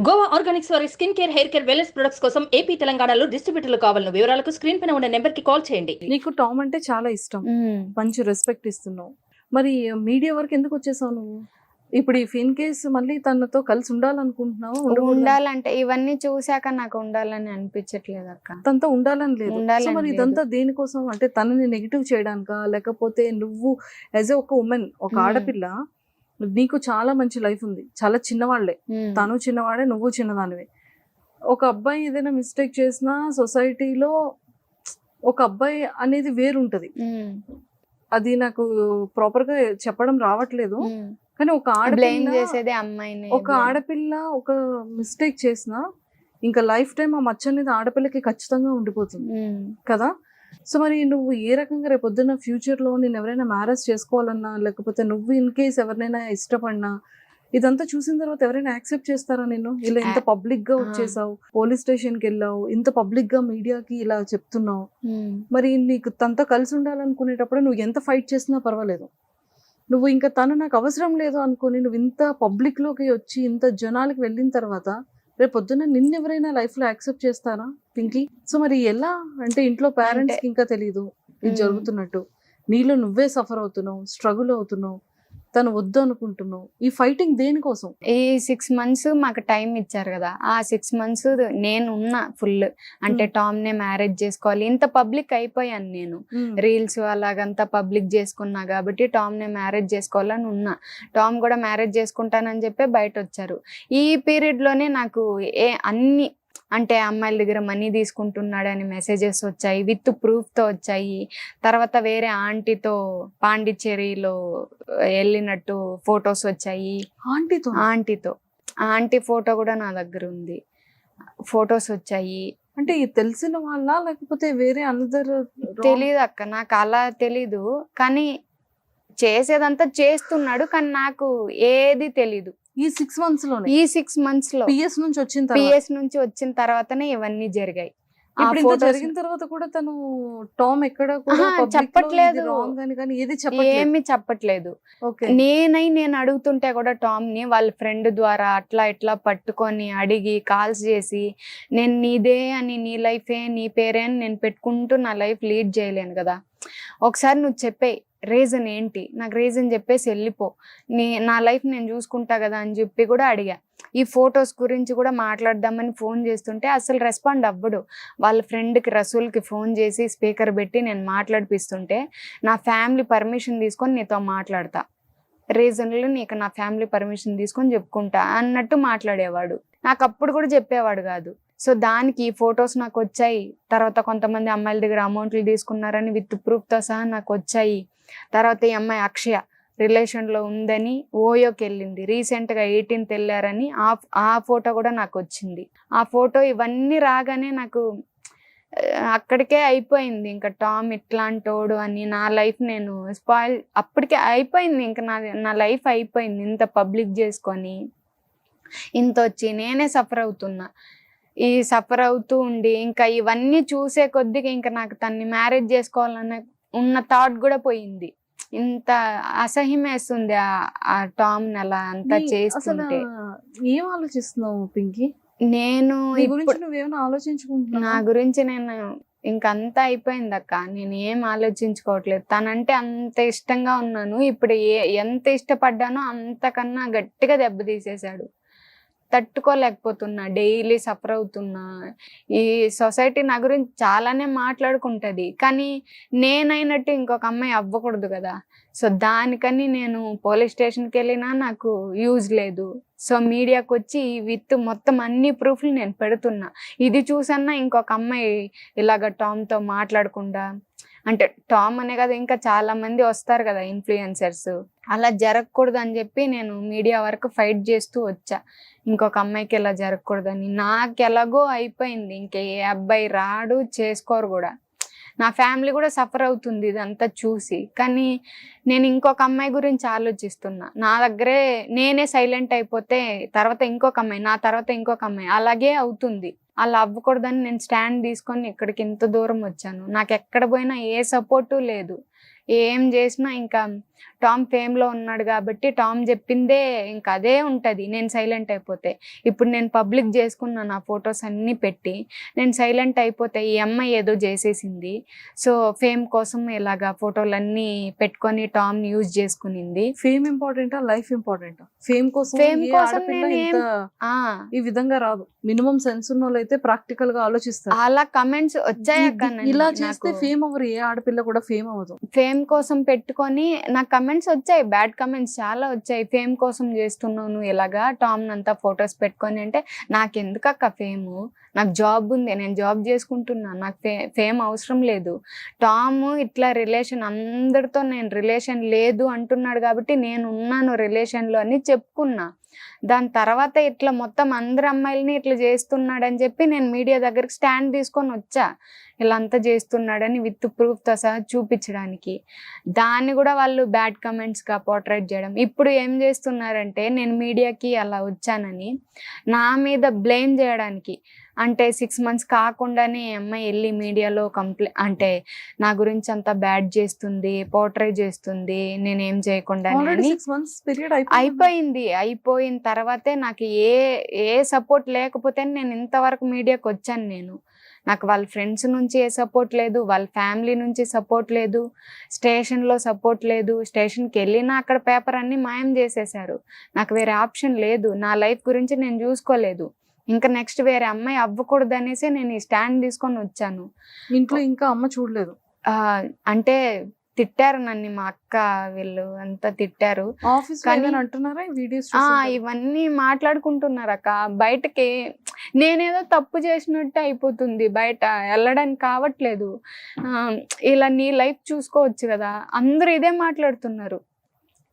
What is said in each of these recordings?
Goa Organics వారి skin care, hair care, wellness products కోసం AP, తెలంగాణలో డిస్ట్రిబ్యూటర్లు కావాలను వివరాలకు స్క్రీన్ పైన ఉన్న నెంబర్ కి కాల్ చేయండి. నీకు టామ్ అంటే చాలా ఇష్టం, మంచి రెస్పెక్ట్ ఇస్తున్నావు. మరి మీడియా వరకు ఎందుకు వచ్చేసావు నువ్వు? ఇప్పుడు ఇన్ కేస్ మళ్ళీ తనతో కలిసి ఉండాలనుకుంటున్నావు? ఉండాలంటే ఇవన్నీ చూసాక నాకు ఉండాలని అనిపించట్లేదు అక్క. తనతో ఉండాలని లేదు. ఉండాలని సో మరి లేదు. ఇదంతా దేనికోసం? అంటే తనని నెగిటివ్ చేయడానికా, లేకపోతే నువ్వు యాజ్ ఒక ఉమెన్, ఒక ఆడపిల్ల, నీకు చాలా మంచి లైఫ్ ఉంది, చాలా చిన్నవాళ్లే, తను చిన్నవాడే, నువ్వు చిన్నదానివే. ఒక అబ్బాయి ఏదైనా మిస్టేక్ చేసినా సొసైటీలో ఒక అబ్బాయి అనేది వేరుంటది. అది నాకు ప్రాపర్ గా చెప్పడం రావట్లేదు, కానీ ఒక ఆడపిల్ల ఒక మిస్టేక్ చేసినా ఇంకా లైఫ్ టైం ఆ మచ్చ అనేది ఆడపిల్లకి ఖచ్చితంగా ఉండిపోతుంది కదా. సో మరి నువ్వు ఏ రకంగా రేపొద్దున్న ఫ్యూచర్ లో నేను ఎవరైనా మ్యారేజ్ చేసుకోవాలన్నా, లేకపోతే నువ్వు ఇన్ కేస్ ఎవరినైనా ఇష్టపడినా, ఇదంతా చూసిన తర్వాత ఎవరైనా యాక్సెప్ట్ చేస్తారా నిన్ను? ఇలా ఇంత పబ్లిక్ గా వచ్చేసావు, పోలీస్ స్టేషన్ కి వెళ్ళావు, ఇంత పబ్లిక్ గా మీడియాకి ఇలా చెప్తున్నావు, మరి నీకు తనతో కలిసి ఉండాలనుకునేటప్పుడు నువ్వు ఎంత ఫైట్ చేసినా పర్వాలేదు, నువ్వు ఇంకా తను నాకు అవసరం లేదు అనుకుని నువ్వు ఇంత పబ్లిక్ లోకి వచ్చి ఇంత జనాలకి వెళ్ళిన తర్వాత రేపు పొద్దున్న నిన్నెవరైనా లైఫ్ లో యాక్సెప్ట్ చేస్తారా పింకీ? సో మరి ఎలా అంటే ఇంట్లో పేరెంట్స్ కి ఇంకా తెలీదు ఇది జరుగుతున్నట్టు, నీలో నువ్వే సఫర్ అవుతున్నావు, స్ట్రగుల్ అవుతున్నావు, తను వద్దు అనుకుంటున్నావు. ఈ ఫైటింగ్ దేనికోసం? ఈ 6 months మాకు టైం ఇచ్చారు కదా, ఆ 6 months నేను ఉన్నా ఫుల్. అంటే టామ్ నే మ్యారేజ్ చేసుకోవాలి, ఇంత పబ్లిక్ అయిపోయాను నేను, రీల్స్ అలాగంతా పబ్లిక్ చేసుకున్నా కాబట్టి టామ్ నే మ్యారేజ్ చేసుకోవాలని ఉన్నా. టామ్ కూడా మ్యారేజ్ చేసుకుంటానని చెప్పి బయట వచ్చారు. ఈ పీరియడ్ లోనే నాకు అన్ని అంటే అమ్మాయిల దగ్గర మనీ తీసుకుంటున్నాడని మెసేజెస్ వచ్చాయి, విత్ ప్రూఫ్ తో వచ్చాయి. తర్వాత వేరే ఆంటీతో పాండిచ్చేరిలో వెళ్ళినట్టు ఫొటోస్ వచ్చాయి. ఆంటీతో ఆంటీ ఫోటో కూడా నా దగ్గర ఉంది, ఫొటోస్ వచ్చాయి. అంటే తెలిసిన వాళ్ళ లేకపోతే వేరే అనదర్? తెలీదు అక్క, నాకు అలా తెలీదు, కానీ చేసేదంతా చేస్తున్నాడు, కానీ నాకు ఏది తెలీదు. ఈ 6 months లో పిఎస్ నుంచి వచ్చిన తర్వాతనే ఇవన్నీ జరిగాయి. జరిగిన తర్వాత కూడా తను టామ్ ఎక్కడ చెప్పట్లేదు, ఏమి చెప్పట్లేదు. నేను అడుగుతుంటే కూడా టామ్ ని వాళ్ళ ఫ్రెండ్ ద్వారా అట్లా ఇట్లా పట్టుకొని అడిగి కాల్స్ చేసి, నేను నీదే అని, నీ లైఫే నీ పేరే అని నేను పెట్టుకుంటూ నా లైఫ్ లీడ్ చేయలేను కదా, ఒకసారి నువ్వు చెప్పే రీజన్ ఏంటి, నాకు రీజన్ చెప్పేసి వెళ్ళిపో, నా లైఫ్ నేను చూసుకుంటా కదా అని చెప్పి కూడా అడిగా. ఈ ఫొటోస్ గురించి కూడా మాట్లాడదామని ఫోన్ చేస్తుంటే అసలు రెస్పాండ్ అవ్వడు. వాళ్ళ ఫ్రెండ్కి రసూల్కి ఫోన్ చేసి స్పీకర్ పెట్టి నేను మాట్లాడిపిస్తుంటే, నా ఫ్యామిలీ పర్మిషన్ తీసుకొని నీతో మాట్లాడతా, రీజన్లు నీకు నా ఫ్యామిలీ పర్మిషన్ తీసుకొని చెప్పుకుంటా అన్నట్టు మాట్లాడేవాడు. నాకు అప్పుడు కూడా చెప్పేవాడు కాదు. సో దానికి ఈ ఫొటోస్ నాకు వచ్చాయి. తర్వాత కొంతమంది అమ్మాయిల దగ్గర అమౌంట్లు తీసుకున్నారని విత్ ప్రూఫ్తో సహా నాకు వచ్చాయి. తర్వాత ఈ అమ్మాయి అక్షయ రిలేషన్లో ఉందని ఓయోకి వెళ్ళింది, రీసెంట్గా 18th వెళ్ళారని ఆ ఫోటో కూడా నాకు వచ్చింది. ఆ ఫోటో ఇవన్నీ రాగానే నాకు అక్కడికే అయిపోయింది, ఇంకా టామ్ ఇట్లాంటోడు అని నా లైఫ్ నేను స్పాయిల్ అప్పటికే అయిపోయింది. ఇంకా నా లైఫ్ అయిపోయింది. ఇంత పబ్లిక్ చేసుకొని ఇంత వచ్చి నేనే సఫర్ అవుతున్నా. ఈ సఫర్ అవుతూ ఉండి ఇంకా ఇవన్నీ చూసే కొద్దిగా ఇంకా నాకు తన్ని మ్యారేజ్ చేసుకోవాలన్న ఉన్న థాట్ కూడా పోయింది. ఇంత అసహ్యం వేస్తుంది ఆ టామ్ అలా అంతా చేస్తుంటే. ఏం ఆలోచిస్తున్నావు పింకీ? నేను నా గురించి నేను ఇంకంతా అయిపోయింది అక్క, నేను ఏం ఆలోచించుకోవట్లేదు. తనంటే అంత ఇష్టంగా ఉన్నాను, ఇప్పుడు ఎంత ఇష్టపడ్డానో అంతకన్నా గట్టిగా దెబ్బతీసేశాడు. తట్టుకోలేకపోతున్నా, డైలీ సఫర్ అవుతున్నా. ఈ సొసైటీ నా గురించి చాలానే మాట్లాడుకుంటది, కానీ నేనైనట్టు ఇంకొక అమ్మాయి అవ్వకూడదు కదా. సో దానికని నేను పోలీస్ స్టేషన్కి వెళ్ళినా నాకు యూజ్ లేదు. సో మీడియాకి వచ్చి విత్ మొత్తం అన్ని ప్రూఫ్లు నేను పెడుతున్నా. ఇది చూసన్నా ఇంకొక అమ్మాయి ఇలాగ టామ్తో మాట్లాడకుండా, అంటే టామ్ అనే కదా ఇంకా చాలా మంది వస్తారు కదా ఇన్ఫ్లుయెన్సర్స్, అలా జరగకూడదు అని చెప్పి నేను మీడియా వరకు ఫైట్ చేస్తూ వచ్చా. ఇంకొక అమ్మాయికి ఇలా జరగకూడదని. నాకు ఎలాగో అయిపోయింది, ఇంకే అబ్బాయి రాడు, చేసుకోరు కూడా. నా ఫ్యామిలీ కూడా సఫర్ అవుతుంది ఇదంతా చూసి, కానీ నేను ఇంకొక అమ్మాయి గురించి ఆలోచిస్తున్నా. నా దగ్గరే నేనే సైలెంట్ అయిపోతే తర్వాత ఇంకొక అమ్మాయి, నా తర్వాత ఇంకొక అమ్మాయి, అలాగే అవుతుంది. అలా అవ్వకూడదని నేను స్టాండ్ తీసుకొని ఇక్కడికి ఇంత దూరం వచ్చాను. నాకు ఎక్కడ పోయినా ఏ సపోర్టు లేదు, ఏం చేసినా ఇంకా టామ్ ఫేమ్లో ఉన్నాడు కాబట్టి టామ్ చెప్పిందే ఇంకా అదే ఉంటుంది నేను సైలెంట్ అయిపోతే. ఇప్పుడు నేను పబ్లిక్ చేసుకున్నాను ఆ ఫొటోస్ అన్నీ పెట్టి, నేను సైలెంట్ అయిపోతే ఈ అమ్మాయి ఏదో చేసేసింది, సో ఫేమ్ కోసం ఇలాగా ఫోటోలన్నీ పెట్టుకొని టామ్ యూజ్ చేసుకునింది. ఫేమ్ ఇంపార్టెంటా, లైఫ్ ఇంపార్టెంటా? ఫేమ్ కోసం ఫేమ్ ఏ కోసం ఆడపిల్ల నేను ఇంత ఈ విధంగా రాదు. మినిమం సెన్స్ ఉన్న వాళ్ళు అయితే ప్రాక్టికల్ గా ఆలోచిస్తారు. అలా కమెంట్స్ వచ్చాయక్క. ఇలా చేస్తే ఫేమ్ అవ్వరు, ఏ ఆడపిల్ల కూడా ఫేమ్ అవ్వదు. ఫేమ్ కోసం పెట్టుకొని నాకు కమెంట్స్ వచ్చాయి, బ్యాడ్ కమెంట్స్ చాలా వచ్చాయి. ఫేమ్ కోసం చేస్తున్నావు నువ్వు ఇలాగా టామ్ అంతా ఫొటోస్ పెట్టుకొని అంటే, నాకెందుకక్క ఫేమ్, నాకు జాబ్ ఉంది, నేను జాబ్ చేసుకుంటున్నా, నాకు ఫేమ్ అవసరం లేదు. టామ్ ఇట్లా రిలేషన్ అందరితో నేను రిలేషన్ లేదు అంటున్నాడు కాబట్టి నేను ఉన్నాను రిలేషన్లో అని చెప్పుకున్నా. దాని తర్వాత ఇట్లా మొత్తం అందరు అమ్మాయిలని ఇట్లా చేస్తున్నాడని చెప్పి నేను మీడియా దగ్గరికి స్టాండ్ తీసుకొని వచ్చా, ఇలా అంతా చేస్తున్నాడని విత్ ప్రూఫ్తో సహా చూపించడానికి. దాన్ని కూడా వాళ్ళు బ్యాడ్ కమెంట్స్గా పోర్ట్రేట్ చేయడం. ఇప్పుడు ఏం చేస్తున్నారంటే నేను మీడియాకి అలా వచ్చానని నా మీద బ్లేమ్ చేయడానికి, అంటే 6 months కాకుండానే అమ్మాయి వెళ్ళి మీడియాలో అంటే నా గురించి అంతా బ్యాడ్ చేస్తుంది, పోర్ట్రేట్ చేస్తుంది, నేనేం చేయకుండా అయిపోయింది. అయిపోయిన తర్వాతే నాకు ఏ సపోర్ట్ లేకపోతే నేను ఇంతవరకు మీడియాకి వచ్చాను. నాకు వాళ్ళ ఫ్రెండ్స్ నుంచి ఏ సపోర్ట్ లేదు, వాళ్ళ ఫ్యామిలీ నుంచి సపోర్ట్ లేదు, స్టేషన్లో సపోర్ట్ లేదు. స్టేషన్కి వెళ్ళినా అక్కడ పేపర్ అన్నీ మాయం చేసేసారు. నాకు వేరే ఆప్షన్ లేదు, నా లైఫ్ గురించి నేను చూసుకోలేదు. ఇంకా నెక్స్ట్ వేరే అమ్మాయి అవ్వకూడదు అనేసి నేను ఈ స్టాండ్ తీసుకొని వచ్చాను. ఇంట్లో ఇంకా అమ్మ చూడలేదు? అంటే తిట్టారు నన్ను, మా అక్క వీళ్ళు అంతా తిట్టారు. అంటున్నారా వీడియోస్? ఇవన్నీ మాట్లాడుకుంటున్నారు అక్క. బయటకి నేనేదో తప్పు చేసినట్టు అయిపోతుంది, బయట వెళ్ళడానికి కావట్లేదు. ఇలా నీ లైఫ్ చూసుకోవచ్చు కదా, అందరూ ఇదే మాట్లాడుతున్నారు.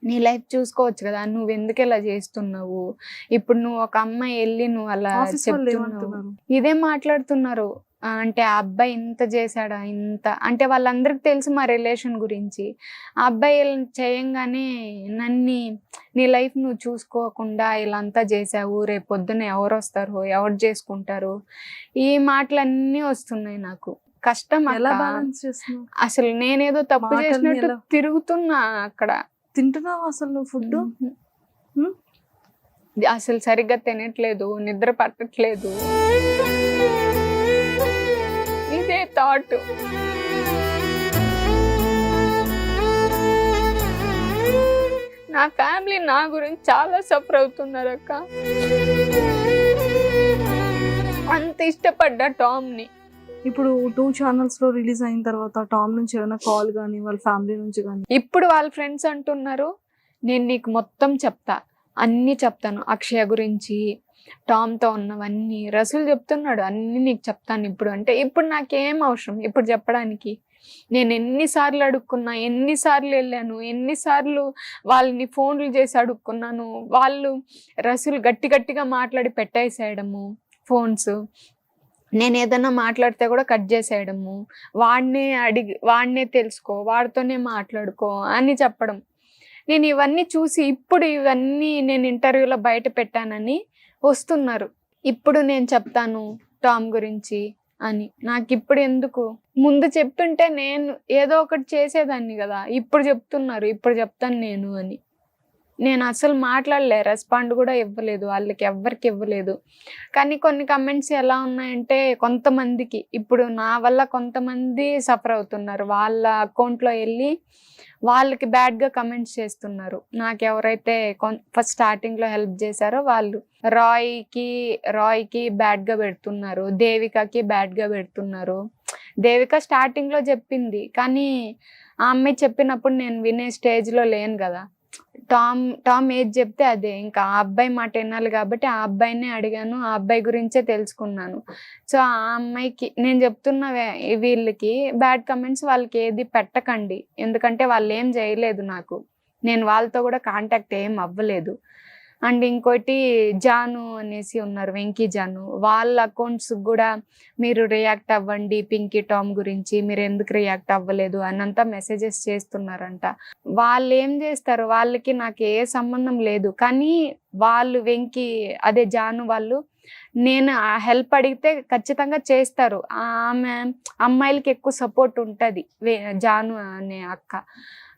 నీ లైఫ్ చూసుకోవచ్చు కదా, నువ్వు ఎందుకు ఇలా చేస్తున్నావు, ఇప్పుడు నువ్వు ఒక అమ్మాయి వెళ్ళి నువ్వు అలా చెప్తున్నావు, ఇదే మాట్లాడుతున్నారు. అంటే ఆ అబ్బాయి ఇంత చేశాడా, ఇంత అంటే వాళ్ళందరికి తెలుసు మా రిలేషన్ గురించి. ఆ అబ్బాయి చేయంగానే నన్ను నీ లైఫ్ నువ్వు చూసుకోకుండా ఇలా అంతా చేసావు, రేపు పొద్దున్న ఎవరు వస్తారు, ఎవరు చేసుకుంటారు, ఈ మాటలన్నీ వస్తున్నాయి నాకు. కష్టం అసలు. నేనేదో తప్పు చేసినట్టు తిరుగుతున్నా అక్కడ. తింటున్నావు అసలు ఫుడ్? అసలు సరిగ్గా తినట్లేదు, నిద్ర పట్టట్లేదు, ఇదే థాట్. నా ఫ్యామిలీ నా గురించి చాలా సఫర్ అవుతున్నారు అక్క. అంత ఇష్టపడ్డా టామ్ని. ఇప్పుడు 2 channels లో రిలీజ్ అయిన తర్వాత టామ్ నుంచి ఏమైనా కాల్ కానీ వాళ్ళ ఫ్యామిలీ నుంచి కానీ? ఇప్పుడు వాళ్ళ ఫ్రెండ్స్ అంటున్నారు, నేను నీకు మొత్తం చెప్తా, అన్నీ చెప్తాను, అక్షయ గురించి, టామ్తో ఉన్నవన్నీ. రసూల్ చెప్తున్నాడు అన్నీ నీకు చెప్తాను ఇప్పుడు. అంటే ఇప్పుడు నాకేం అవసరం ఇప్పుడు చెప్పడానికి? నేను ఎన్నిసార్లు అడుక్కున్నా, ఎన్నిసార్లు వెళ్ళాను, ఎన్నిసార్లు వాళ్ళని ఫోన్లు చేసి అడుక్కున్నాను. వాళ్ళు రసూల్ గట్టిగా మాట్లాడి పెట్టేసేయడము ఫోన్స్. నేను ఏదన్నా మాట్లాడితే కూడా కట్ చేసేయడము, వాడినే తెలుసుకో, వాడితోనే మాట్లాడుకో అని చెప్పడం. నేను ఇవన్నీ చూసి ఇప్పుడు ఇవన్నీ నేను ఇంటర్వ్యూలో బయట పెట్టానని వస్తున్నారు. ఇప్పుడు నేను చెప్తాను టామ్ గురించి అని. నాకు ఇప్పుడు ఎందుకు? ముందు చెప్తుంటే నేను ఏదో ఒకటి చేసేదాన్ని కదా. ఇప్పుడు చెప్తున్నారు, ఇప్పుడు చెప్తాను నేను అని. నేను అసలు మాట్లాడలే, రెస్పాండ్ కూడా ఇవ్వలేదు, వాళ్ళకి ఎవ్వరికి ఇవ్వలేదు. కానీ కొన్ని కమెంట్స్ ఎలా ఉన్నాయంటే కొంతమందికి, ఇప్పుడు నా వల్ల కొంతమంది సఫర్ అవుతున్నారు. వాళ్ళ అకౌంట్లో వెళ్ళి వాళ్ళకి బ్యాడ్గా కమెంట్స్ చేస్తున్నారు. నాకు ఎవరైతే ఫస్ట్ స్టార్టింగ్లో హెల్ప్ చేశారో వాళ్ళు రాయ్కి బ్యాడ్గా పెడుతున్నారు, దేవికకి బ్యాడ్గా పెడుతున్నారు. దేవిక స్టార్టింగ్లో చెప్పింది, కానీ ఆ అమ్మాయి చెప్పినప్పుడు నేను వినే స్టేజ్లో లేను కదా. టామ్ ఏది చెప్తే అదే, ఇంకా ఆ అబ్బాయి మాట వినాలి కాబట్టి ఆ అబ్బాయినే అడిగాను, ఆ అబ్బాయి గురించే తెలుసుకున్నాను. సో ఆ అమ్మాయికి నేను చెప్తున్న వీళ్ళకి బ్యాడ్ కమెంట్స్ వాళ్ళకి ఏది పెట్టకండి, ఎందుకంటే వాళ్ళు ఏం చేయలేదు నాకు, నేను వాళ్ళతో కూడా కాంటాక్ట్ ఏం అవ్వలేదు. అండ్ ఇంకోటి జాను అనేసి ఉన్నారు, వెంకీ జాను, వాళ్ళ అకౌంట్స్ కూడా మీరు రియాక్ట్ అవ్వండి పింకీ టామ్ గురించి, మీరు ఎందుకు రియాక్ట్ అవ్వలేదు అనంతా మెసేజెస్ చేస్తున్నారంట. వాళ్ళు ఏం చేస్తారు, వాళ్ళకి నాకు ఏ సంబంధం లేదు. కానీ వాళ్ళు వెంకీ అదే జాను వాళ్ళు నేను హెల్ప్ అడిగితే ఖచ్చితంగా చేస్తారు. ఆమె అమ్మాయిలకి ఎక్కువ సపోర్ట్ ఉంటుంది, జాను అనే అక్క.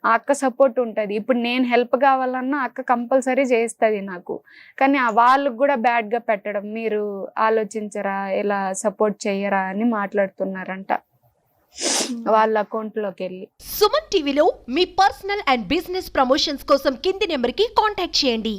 ఆ అక్క సపోర్ట్ ఉంటది. ఇప్పుడు నేను హెల్ప్ కావాలన్నా అక్క కంపల్సరీ చేస్తది నాకు. కానీ వాళ్ళకి కూడా బ్యాడ్ గా పెట్టడం, మీరు ఆలోచించరా, ఇలా సపోర్ట్ చెయ్యరా అని మాట్లాడుతున్నారంట వాళ్ళ అకౌంట్ లోకి వెళ్ళి. సుమన్ టీవీలో మీ పర్సనల్ అండ్ బిజినెస్ ప్రమోషన్స్ కోసం కింది నెంబర్ కి కాంటాక్ట్ చేయండి.